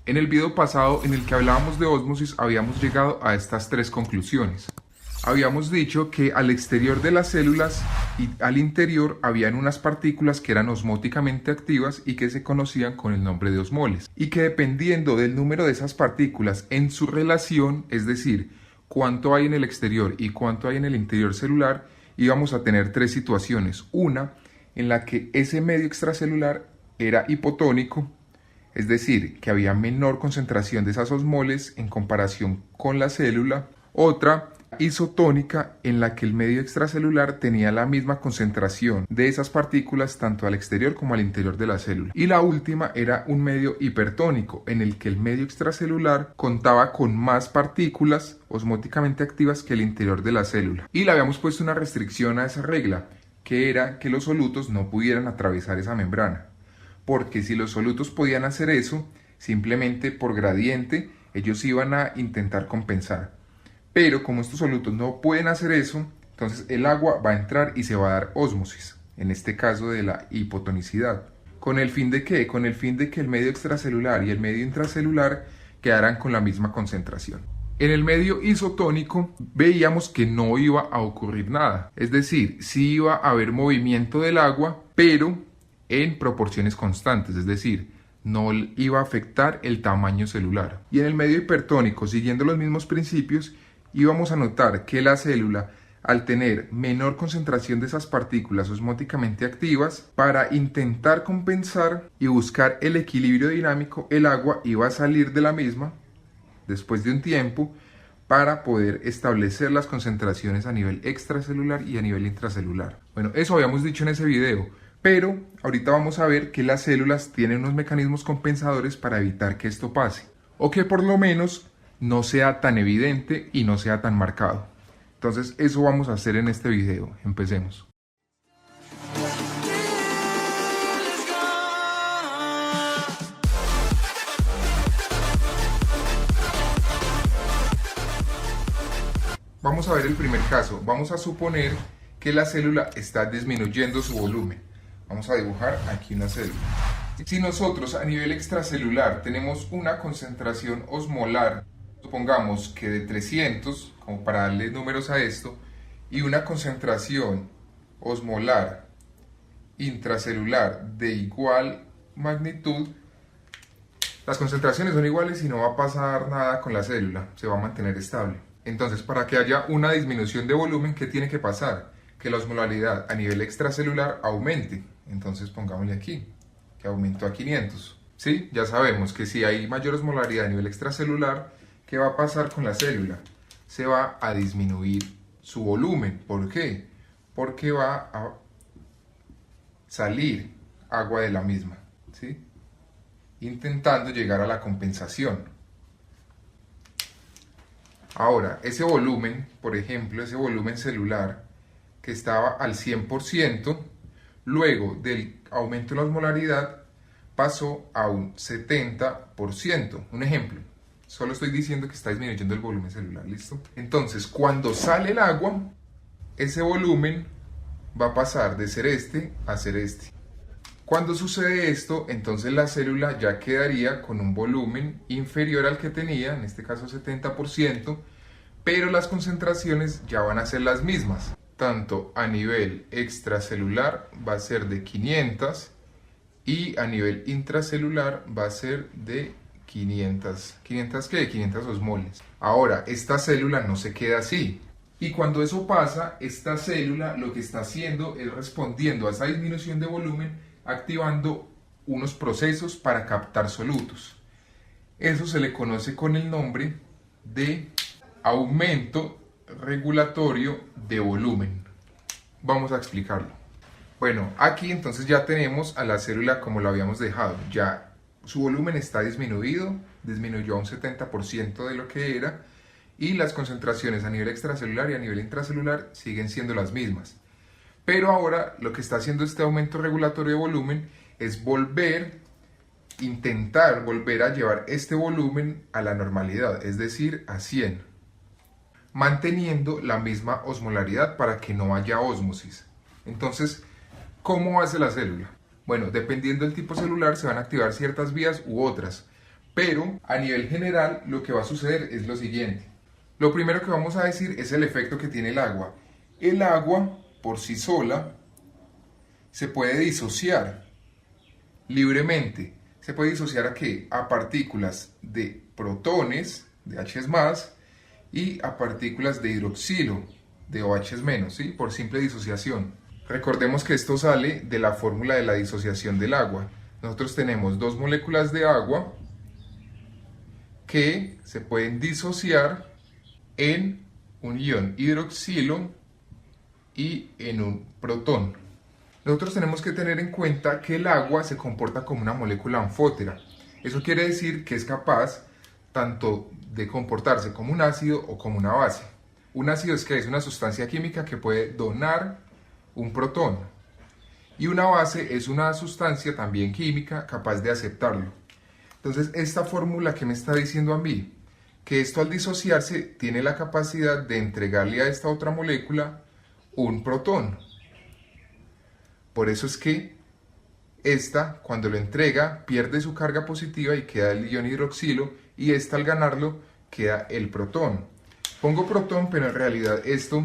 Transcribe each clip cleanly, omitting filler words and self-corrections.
En el video pasado en el que hablábamos de ósmosis habíamos llegado a estas tres conclusiones. Habíamos dicho que al exterior de las células y al interior habían unas partículas que eran osmóticamente activas y que se conocían con el nombre de osmoles, y que dependiendo del número de esas partículas en su relación, es decir, cuánto hay en el exterior y cuánto hay en el interior celular, íbamos a tener tres situaciones. Una en la que ese medio extracelular era hipotónico, es decir, que había menor concentración de esas osmoles en comparación con la célula. Otra isotónica, en la que el medio extracelular tenía la misma concentración de esas partículas tanto al exterior como al interior de la célula. Y la última era un medio hipertónico, en el que el medio extracelular contaba con más partículas osmóticamente activas que el interior de la célula. Y le habíamos puesto una restricción a esa regla, que era que los solutos no pudieran atravesar esa membrana, porque si los solutos podían hacer eso, simplemente por gradiente ellos iban a intentar compensar. Pero como estos solutos no pueden hacer eso, entonces el agua va a entrar y se va a dar ósmosis, en este caso de la hipotonicidad. ¿Con el fin de qué? Con el fin de que el medio extracelular y el medio intracelular quedaran con la misma concentración. En el medio isotónico veíamos que no iba a ocurrir nada, es decir, sí iba a haber movimiento del agua, pero en proporciones constantes, es decir, no iba a afectar el tamaño celular. Y en el medio hipertónico, siguiendo los mismos principios, íbamos a notar que la célula, al tener menor concentración de esas partículas osmóticamente activas, para intentar compensar y buscar el equilibrio dinámico, el agua iba a salir de la misma después de un tiempo para poder establecer las concentraciones a nivel extracelular y a nivel intracelular. Bueno, eso habíamos dicho en ese video, pero ahorita vamos a ver que las células tienen unos mecanismos compensadores para evitar que esto pase, o que por lo menos no sea tan evidente y no sea tan marcado. Entonces eso vamos a hacer en este video. Empecemos. Vamos a ver el primer caso. Vamos a suponer que la célula está disminuyendo su volumen. Vamos a dibujar aquí una célula. Si nosotros a nivel extracelular tenemos una concentración osmolar, supongamos que de 300, como para darle números a esto, y una concentración osmolar intracelular de igual magnitud, las concentraciones son iguales y no va a pasar nada con la célula, se va a mantener estable. Entonces, para que haya una disminución de volumen, ¿qué tiene que pasar? Que la osmolaridad a nivel extracelular aumente. Entonces pongámosle aquí, que aumentó a 500. ¿Sí? Ya sabemos que si hay mayor osmolaridad a nivel extracelular, ¿qué va a pasar con la célula? Se va a disminuir su volumen. ¿Por qué? Porque va a salir agua de la misma, ¿sí? Intentando llegar a la compensación. Ahora, ese volumen, por ejemplo, ese volumen celular que estaba al 100%, luego del aumento de la osmolaridad pasó a un 70%. Un ejemplo, solo estoy diciendo que está disminuyendo el volumen celular, ¿listo? Entonces, cuando sale el agua, ese volumen va a pasar de ser este a ser este. Cuando sucede esto, entonces la célula ya quedaría con un volumen inferior al que tenía, en este caso 70%, pero las concentraciones ya van a ser las mismas. Tanto a nivel extracelular va a ser de 500 y a nivel intracelular va a ser de 500. ¿500 qué? 500 osmoles. Ahora, esta célula no se queda así. Y cuando eso pasa, esta célula lo que está haciendo es respondiendo a esa disminución de volumen, activando unos procesos para captar solutos. Eso se le conoce con el nombre de aumento regulatorio de volumen. Vamos a explicarlo. Bueno, aquí entonces ya tenemos a la célula como lo habíamos dejado. Ya su volumen está disminuido, disminuyó a un 70% de lo que era, y las concentraciones a nivel extracelular y a nivel intracelular siguen siendo las mismas. Pero ahora lo que está haciendo este aumento regulatorio de volumen es intentar volver a llevar este volumen a la normalidad, es decir, a 100, manteniendo la misma osmolaridad para que no haya ósmosis. Entonces, ¿cómo hace la célula? Bueno, dependiendo del tipo celular se van a activar ciertas vías u otras, Pero a nivel general lo que va a suceder es lo siguiente. Lo primero que vamos a decir es el efecto que tiene el agua. El agua por sí sola se puede disociar libremente. ¿Se puede disociar a qué? A partículas de protones, de H+, y a partículas de hidroxilo, de OH-, ¿sí? Por simple disociación. Recordemos que esto sale de la fórmula de la disociación del agua. Nosotros tenemos dos moléculas de agua que se pueden disociar en un ion hidroxilo y en un protón. Nosotros tenemos que tener en cuenta que el agua se comporta como una molécula anfótera. Eso quiere decir que es capaz tanto de comportarse como un ácido o como una base. Un ácido es una sustancia química que puede donar un protón. Y una base es una sustancia también química capaz de aceptarlo. Entonces, esta fórmula que me está diciendo a mí, que esto al disociarse tiene la capacidad de entregarle a esta otra molécula un protón. Por eso es que esta, cuando lo entrega, pierde su carga positiva y queda el ion hidroxilo, y esta al ganarlo queda el protón. Pongo protón, pero en realidad esto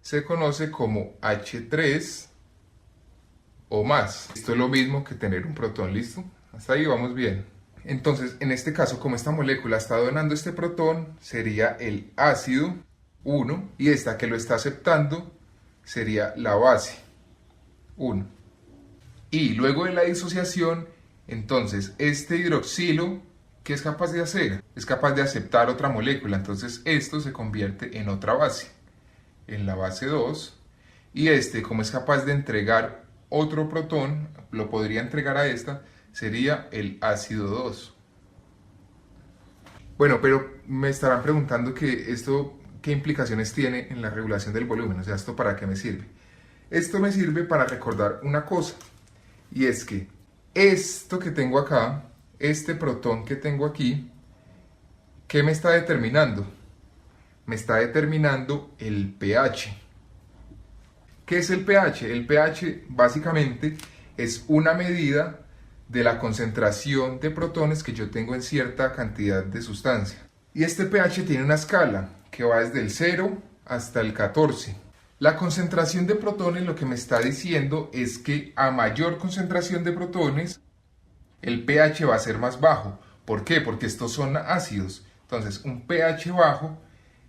se conoce como H3 o más. Esto es lo mismo que tener un protón, ¿listo? Hasta ahí vamos bien. Entonces, en este caso, como esta molécula está donando este protón, sería el ácido 1, y esta que lo está aceptando sería la base 1. Y luego de la disociación, entonces este hidroxilo, ¿qué es capaz de hacer? Es capaz de aceptar otra molécula, entonces esto se convierte en otra base, en la base 2, y este, como es capaz de entregar otro protón, lo podría entregar a esta, sería el ácido 2. Bueno, pero me estarán preguntando que esto, ¿qué implicaciones tiene en la regulación del volumen? O sea, ¿esto para qué me sirve? Esto me sirve para recordar una cosa, y es que esto que tengo acá, este protón que tengo aquí, ¿qué me está determinando? Me está determinando el pH. ¿Qué es el pH? El pH básicamente es una medida de la concentración de protones que yo tengo en cierta cantidad de sustancia. Y este pH tiene una escala que va desde el 0 hasta el 14. La concentración de protones lo que me está diciendo es que a mayor concentración de protones, el pH va a ser más bajo. ¿Por qué? Porque estos son ácidos. Entonces, un pH bajo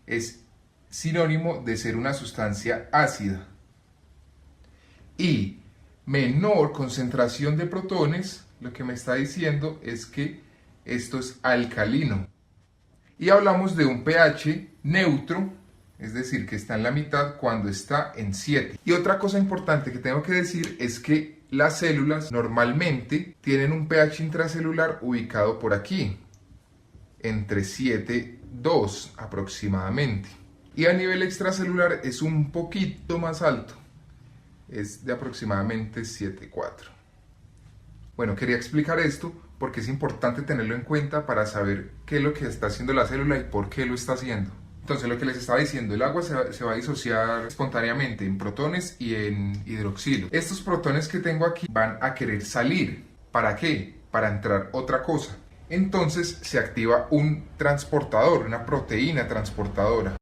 es sinónimo de ser una sustancia ácida. Y menor concentración de protones, lo que me está diciendo es que esto es alcalino. Y hablamos de un pH neutro, es decir, que está en la mitad cuando está en 7. Y otra cosa importante que tengo que decir es que las células normalmente tienen un pH intracelular ubicado por aquí, entre 7,2 aproximadamente. Y a nivel extracelular es un poquito más alto, es de aproximadamente 7,4. Bueno, quería explicar esto porque es importante tenerlo en cuenta para saber qué es lo que está haciendo la célula y por qué lo está haciendo. Entonces, lo que les estaba diciendo, el agua se va a disociar espontáneamente en protones y en hidroxilo. Estos protones que tengo aquí van a querer salir. ¿Para qué? Para entrar otra cosa. Entonces se activa un transportador, una proteína transportadora.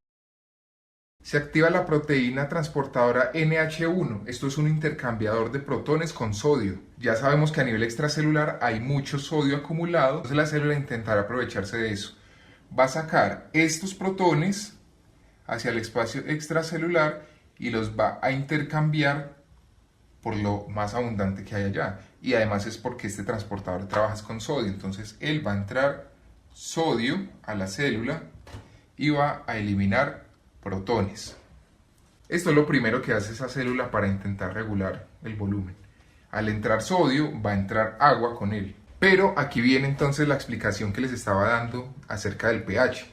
Se activa la proteína transportadora NH1. Esto es un intercambiador de protones con sodio. Ya sabemos que a nivel extracelular hay mucho sodio acumulado, entonces la célula intentará aprovecharse de eso. Va a sacar estos protones hacia el espacio extracelular y los va a intercambiar por lo más abundante que hay allá. Y además es porque este transportador trabaja con sodio, entonces él va a entrar sodio a la célula y va a eliminar protones. Esto es lo primero que hace esa célula para intentar regular el volumen. Al entrar sodio, va a entrar agua con él. Pero aquí viene entonces la explicación que les estaba dando acerca del pH.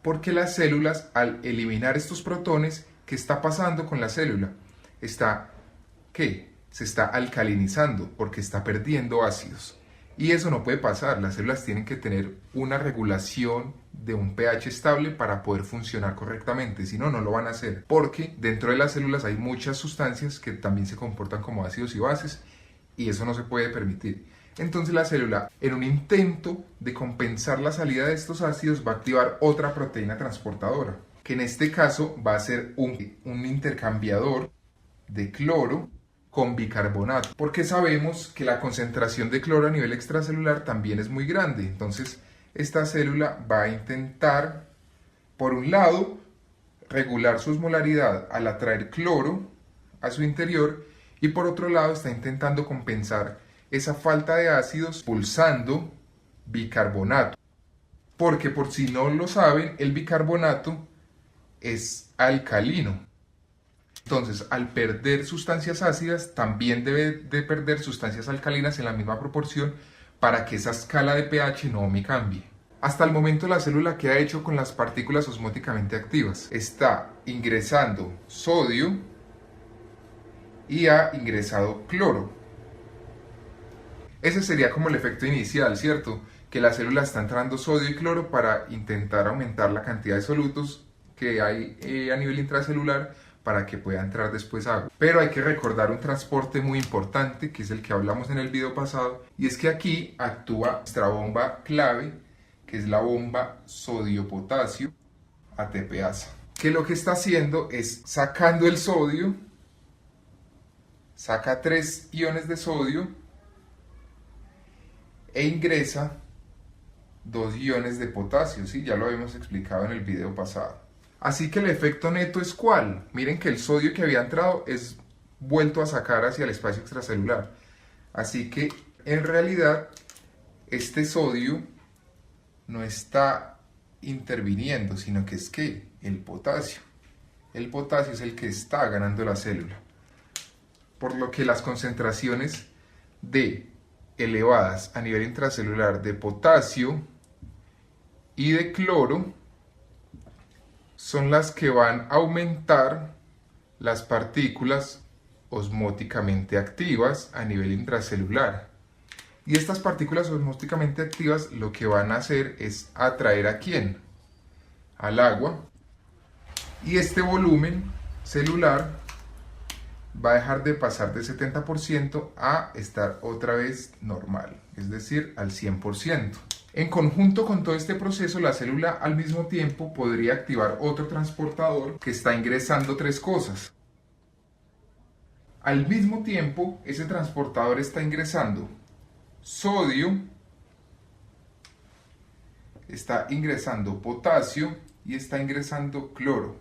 Porque las células, al eliminar estos protones, ¿qué está pasando con la célula? Se está alcalinizando porque está perdiendo ácidos. Y eso no puede pasar. Las células tienen que tener una regulación de un pH estable para poder funcionar correctamente. Si no, no lo van a hacer. Porque dentro de las células hay muchas sustancias que también se comportan como ácidos y bases. Y eso no se puede permitir. entonces la célula, en un intento de compensar la salida de estos ácidos, va a activar otra proteína transportadora, que en este caso va a ser un intercambiador de cloro con bicarbonato, porque sabemos que la concentración de cloro a nivel extracelular también es muy grande. Entonces esta célula va a intentar, por un lado, regular su osmolaridad al atraer cloro a su interior, y por otro lado está intentando compensar esa falta de ácidos pulsando bicarbonato, porque por si no lo saben, el bicarbonato es alcalino. Entonces, al perder sustancias ácidas, también debe de perder sustancias alcalinas en la misma proporción para que esa escala de pH no me cambie. Hasta el momento la célula, ¿qué ha hecho con las partículas osmóticamente activas? Está ingresando sodio y ha ingresado cloro. Ese sería como el efecto inicial, ¿cierto? Que la célula está entrando sodio y cloro para intentar aumentar la cantidad de solutos que hay a nivel intracelular para que pueda entrar después agua. Pero hay que recordar un transporte muy importante, que es el que hablamos en el video pasado, y es que aquí actúa nuestra bomba clave, que es la bomba sodio-potasio ATPasa, que lo que está haciendo es sacando el sodio, saca 3 iones de sodio e ingresa 2 iones de potasio, ¿sí? Ya lo habíamos explicado en el video pasado. Así que el efecto neto es ¿cuál? Miren que el sodio que había entrado es vuelto a sacar hacia el espacio extracelular. Así que en realidad este sodio no está interviniendo, sino que es que el potasio. El potasio es el que está ganando la célula. Por lo que las concentraciones elevadas a nivel intracelular de potasio y de cloro son las que van a aumentar las partículas osmóticamente activas a nivel intracelular. Y estas partículas osmóticamente activas lo que van a hacer es atraer ¿a quién? Al agua. Y este volumen celular va a dejar de pasar de 70% a estar otra vez normal, es decir, al 100%. En conjunto con todo este proceso, la célula al mismo tiempo podría activar otro transportador que está ingresando 3 cosas. Al mismo tiempo, ese transportador está ingresando sodio, está ingresando potasio y está ingresando cloro.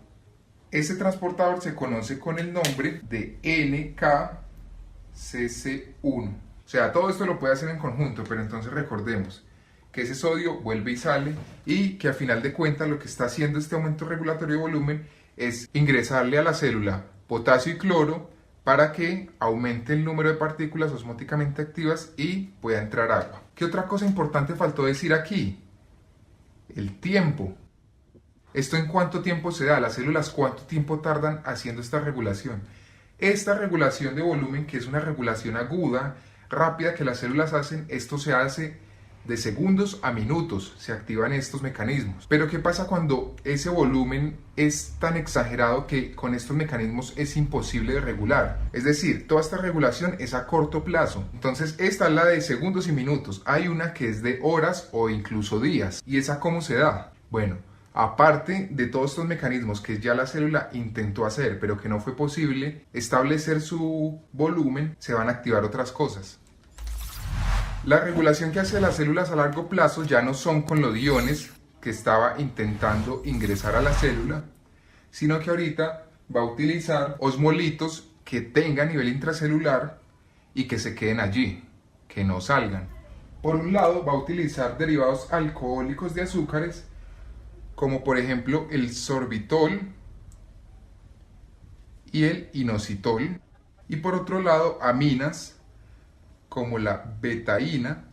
Ese transportador se conoce con el nombre de NKCC1. O sea, todo esto lo puede hacer en conjunto, pero entonces recordemos que ese sodio vuelve y sale, y que a final de cuentas lo que está haciendo este aumento regulatorio de volumen es ingresarle a la célula potasio y cloro para que aumente el número de partículas osmóticamente activas y pueda entrar agua. ¿Qué otra cosa importante faltó decir aquí? El tiempo. ¿Esto en cuánto tiempo se da? Las células, ¿cuánto tiempo tardan haciendo esta regulación? Esta regulación de volumen, que es una regulación aguda, rápida que las células hacen, esto se hace de segundos a minutos, se activan estos mecanismos. Pero ¿qué pasa cuando ese volumen es tan exagerado que con estos mecanismos es imposible de regular? Es decir, toda esta regulación es a corto plazo. Entonces esta es la de segundos y minutos. Hay una que es de horas o incluso días. ¿Y esa cómo se da? Bueno, aparte de todos estos mecanismos que ya la célula intentó hacer, pero que no fue posible establecer su volumen, se van a activar otras cosas. La regulación que hace las células a largo plazo ya no son con los iones que estaba intentando ingresar a la célula, sino que ahorita va a utilizar osmolitos que tengan nivel intracelular y que se queden allí, que no salgan. Por un lado va a utilizar derivados alcohólicos de azúcares, como por ejemplo el sorbitol y el inositol, y por otro lado aminas como la betaína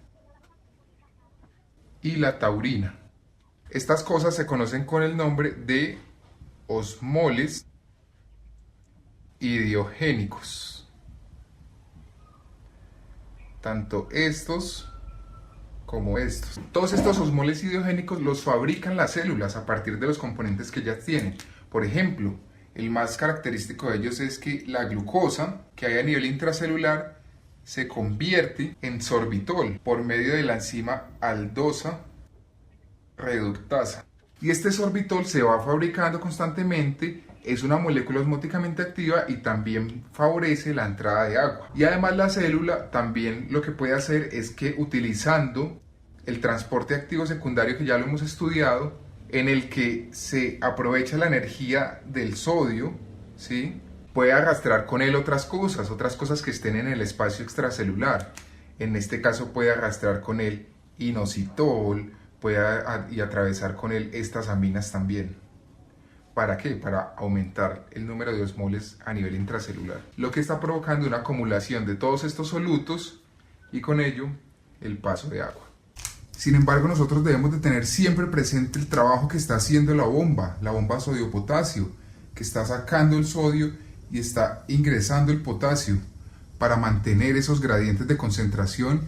y la taurina. Estas cosas se conocen con el nombre de osmoles idiogénicos. Tanto estos como estos. Todos estos osmoles idiogénicos los fabrican las células a partir de los componentes que ya tienen. Por ejemplo, el más característico de ellos es que la glucosa que hay a nivel intracelular se convierte en sorbitol por medio de la enzima aldosa reductasa. Y este sorbitol se va fabricando constantemente, es una molécula osmóticamente activa y también favorece la entrada de agua. Y además la célula también lo que puede hacer es que utilizando el transporte activo secundario, que ya lo hemos estudiado, en el que se aprovecha la energía del sodio, ¿sí?, puede arrastrar con él otras cosas que estén en el espacio extracelular. En este caso puede arrastrar con él inositol, y atravesar con él estas aminas también. ¿Para qué? Para aumentar el número de osmoles a nivel intracelular, lo que está provocando una acumulación de todos estos solutos y con ello el paso de agua. Sin embargo, nosotros debemos de tener siempre presente el trabajo que está haciendo la bomba sodio-potasio, que está sacando el sodio y está ingresando el potasio para mantener esos gradientes de concentración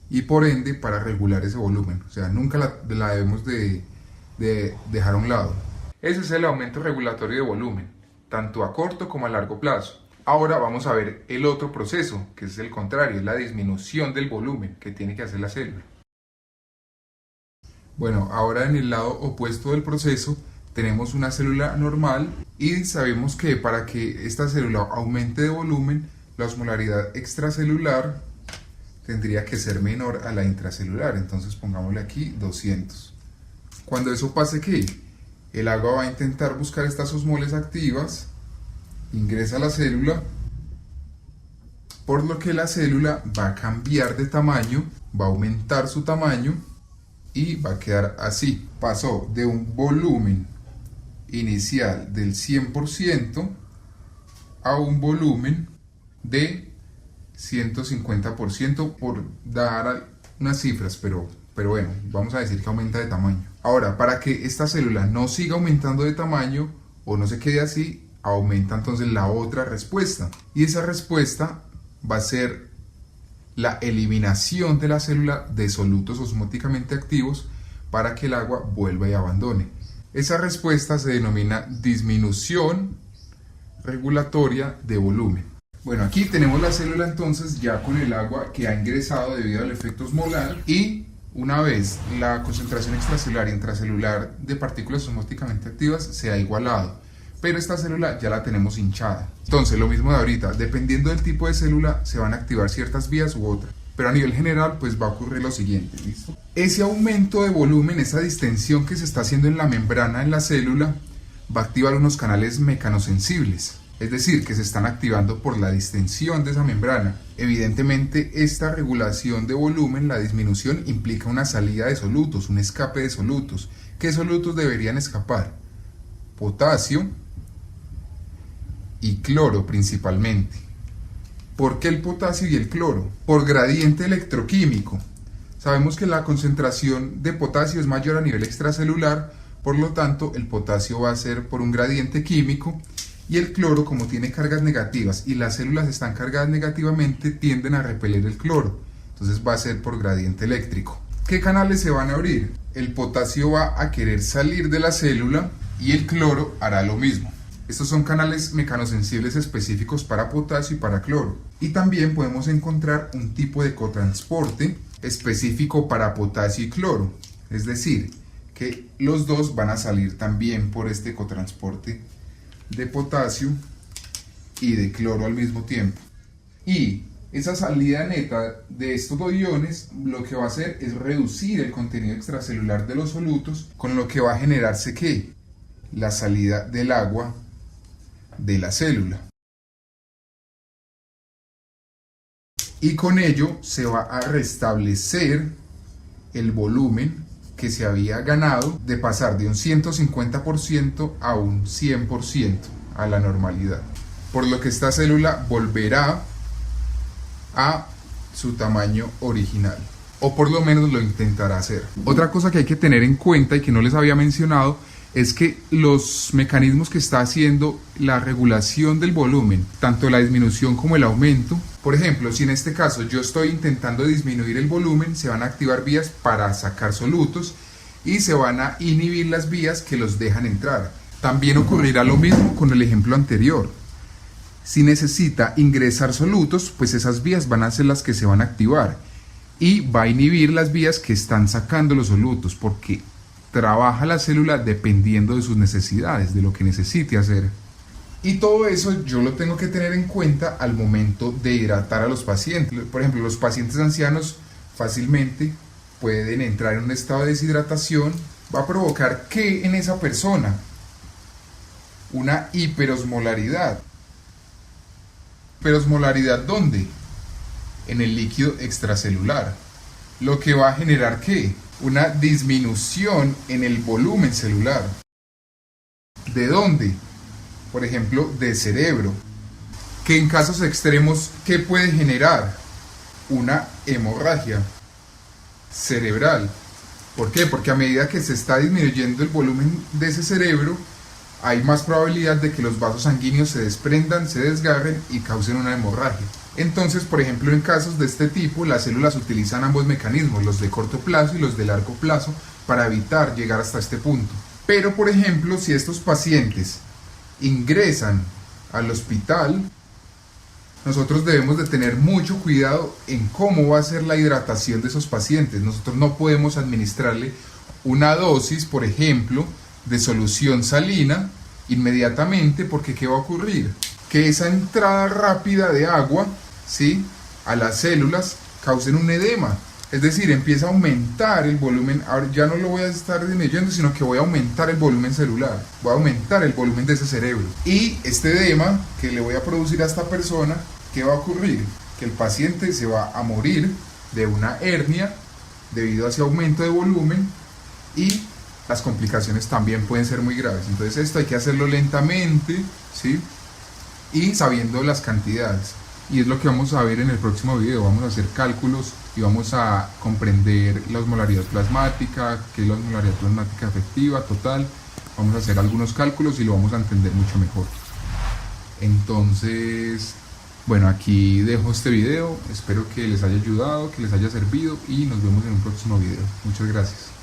y por ende para regular ese volumen. O sea, nunca la debemos de dejar a un lado. Ese es el aumento regulatorio de volumen, tanto a corto como a largo plazo. Ahora vamos a ver el otro proceso, que es el contrario, es la disminución del volumen que tiene que hacer la célula. Bueno, ahora en el lado opuesto del proceso tenemos una célula normal y sabemos que para que esta célula aumente de volumen, la osmolaridad extracelular tendría que ser menor a la intracelular. Entonces pongámosle aquí 200. Cuando eso pase, ¿qué? El agua va a intentar buscar estas osmoles activas, ingresa a la célula, por lo que la célula va a cambiar de tamaño, va a aumentar su tamaño y va a quedar así. Pasó de un volumen inicial del 100% a un volumen de 150%, por dar unas cifras, pero bueno, vamos a decir que aumenta de tamaño. Ahora, para que esta célula no siga aumentando de tamaño o no se quede así, aumenta entonces la otra respuesta. Y esa respuesta va a ser la eliminación de la célula de solutos osmóticamente activos para que el agua vuelva y abandone. Esa respuesta se denomina disminución regulatoria de volumen. Bueno, aquí tenemos la célula entonces ya con el agua que ha ingresado debido al efecto osmolar, y una vez la concentración extracelular y intracelular de partículas osmóticamente activas se ha igualado, pero esta célula ya la tenemos hinchada. Entonces, lo mismo de ahorita, dependiendo del tipo de célula se van a activar ciertas vías u otras, pero a nivel general pues va a ocurrir lo siguiente, ¿listo? Ese aumento de volumen, esa distensión que se está haciendo en la membrana en la célula, va a activar unos canales mecanosensibles, es decir, que se están activando por la distensión de esa membrana. Evidentemente, esta regulación de volumen, la disminución, implica una salida de solutos, un escape de solutos. ¿Qué solutos deberían escapar? Potasio y cloro principalmente. ¿Por qué el potasio y el cloro? Por gradiente electroquímico. Sabemos que la concentración de potasio es mayor a nivel extracelular, por lo tanto el potasio va a ser por un gradiente químico, y el cloro, como tiene cargas negativas y las células están cargadas negativamente, tienden a repeler el cloro, entonces va a ser por gradiente eléctrico. ¿Qué canales se van a abrir? El potasio va a querer salir de la célula y el cloro hará lo mismo. Estos son canales mecanosensibles específicos para potasio y para cloro. Y también podemos encontrar un tipo de cotransporte específico para potasio y cloro, es decir, que los dos van a salir también por este cotransporte de potasio y de cloro al mismo tiempo. Y esa salida neta de estos dos iones lo que va a hacer es reducir el contenido extracelular de los solutos, con lo que va a generarse ¿qué? La salida del agua de la célula. Y con ello se va a restablecer el volumen que se había ganado de pasar de un 150% a un 100% a la normalidad, por lo que esta célula volverá a su tamaño original, o por lo menos lo intentará hacer. Otra cosa que hay que tener en cuenta y que no les había mencionado es que los mecanismos que está haciendo la regulación del volumen, tanto la disminución como el aumento, por ejemplo, si en este caso yo estoy intentando disminuir el volumen, se van a activar vías para sacar solutos y se van a inhibir las vías que los dejan entrar. También ocurrirá lo mismo con el ejemplo anterior. Si necesita ingresar solutos, pues esas vías van a ser las que se van a activar y va a inhibir las vías que están sacando los solutos, porque trabaja la célula dependiendo de sus necesidades, de lo que necesite hacer. Y todo eso yo lo tengo que tener en cuenta al momento de hidratar a los pacientes. Por ejemplo, los pacientes ancianos fácilmente pueden entrar en un estado de deshidratación. Va a provocar ¿qué en esa persona? Una hiperosmolaridad. ¿Hiperosmolaridad dónde? En el líquido extracelular. Lo que va a generar ¿qué? Una disminución en el volumen celular. ¿De dónde? Por ejemplo, del cerebro. Que en casos extremos, ¿qué puede generar? Una hemorragia cerebral. ¿Por qué? Porque a medida que se está disminuyendo el volumen de ese cerebro, hay más probabilidad de que los vasos sanguíneos se desprendan, se desgarren y causen una hemorragia. Entonces, por ejemplo, en casos de este tipo, las células utilizan ambos mecanismos, los de corto plazo y los de largo plazo, para evitar llegar hasta este punto. Pero, por ejemplo, si estos pacientes ingresan al hospital, nosotros debemos de tener mucho cuidado en cómo va a ser la hidratación de esos pacientes. Nosotros no podemos administrarle una dosis, por ejemplo, de solución salina inmediatamente, porque ¿qué va a ocurrir? Que esa entrada rápida de agua, ¿sí?, a las células causen un edema. Es decir, empieza a aumentar el volumen. Ahora ya no lo voy a estar disminuyendo, sino que voy a aumentar el volumen celular. Voy a aumentar el volumen de ese cerebro. Y este edema que le voy a producir a esta persona, ¿qué va a ocurrir? Que el paciente se va a morir de una hernia debido a ese aumento de volumen, y las complicaciones también pueden ser muy graves. Entonces esto hay que hacerlo lentamente, ¿sí?, y sabiendo las cantidades. Y es lo que vamos a ver en el próximo video. Vamos a hacer cálculos y vamos a comprender la osmolaridad plasmática, qué es la osmolaridad plasmática efectiva, total. Vamos a hacer algunos cálculos y lo vamos a entender mucho mejor. Entonces, bueno, aquí dejo este video. Espero que les haya ayudado, que les haya servido, y nos vemos en un próximo video. Muchas gracias.